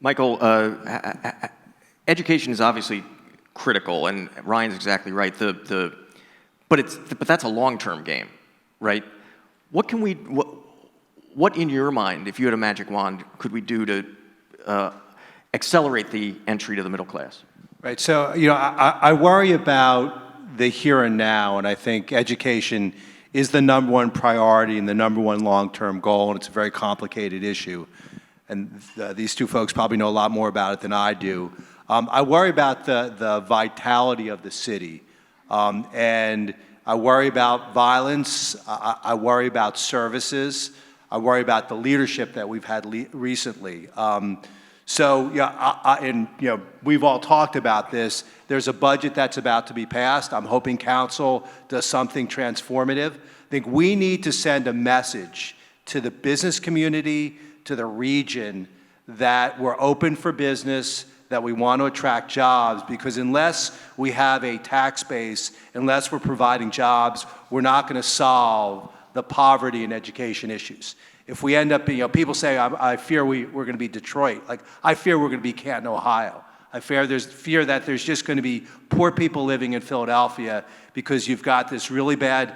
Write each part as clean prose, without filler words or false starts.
Michael, education is obviously critical, and Ryan's exactly right. But that's a long-term game, right? What in your mind, if you had a magic wand, could we do to accelerate the entry to the middle class? Right. So I worry about the here and now, and I think education is the number one priority and the number one long-term goal, and it's a very complicated issue. And these two folks probably know a lot more about it than I do. I worry about the vitality of the city, and I worry about violence. I worry about services. I worry about the leadership that we've had recently. We've all talked about this. There's a budget that's about to be passed. I'm hoping council does something transformative. I think we need to send a message to the business community, to the region, that we're open for business, that we want to attract jobs, because unless we have a tax base, unless we're providing jobs, we're not going to solve the poverty and education issues. If we end up being, people say, I fear we're going to be Detroit. Like, I fear we're going to be Canton, Ohio. I fear that there's just going to be poor people living in Philadelphia because you've got this really bad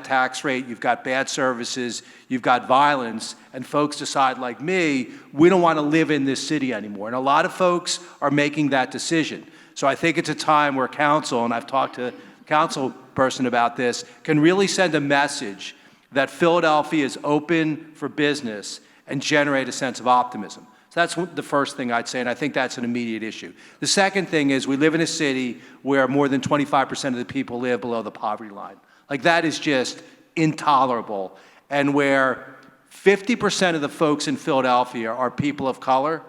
tax rate, you've got bad services, you've got violence, and folks decide, like me, we don't want to live in this city anymore. And a lot of folks are making that decision. So I think it's a time where council, and I've talked to a council person about this, can really send a message that Philadelphia is open for business and generate a sense of optimism. So that's the first thing I'd say, and I think that's an immediate issue. The second thing is we live in a city where more than 25% of the people live below the poverty line. Like, that is just intolerable. And where 50% of the folks in Philadelphia are people of color,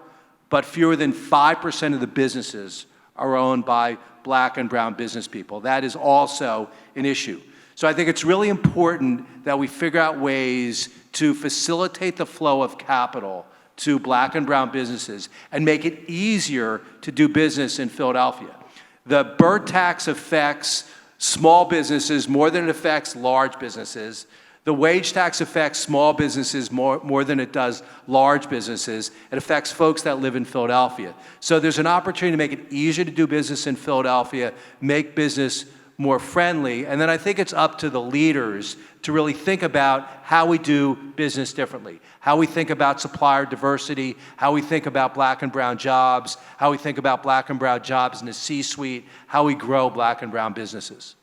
but fewer than 5% of the businesses are owned by black and brown business people. That is also an issue. So I think it's really important that we figure out ways to facilitate the flow of capital to black and brown businesses and make it easier to do business in Philadelphia. The Burt tax affects small businesses more than it affects large businesses. The wage tax affects small businesses more than it does large businesses. It affects folks that live in Philadelphia. So there's an opportunity to make it easier to do business in Philadelphia, make business more friendly, and then I think it's up to the leaders to really think about how we do business differently, how we think about supplier diversity, how we think about black and brown jobs, how we think about black and brown jobs in the C-suite, how we grow black and brown businesses.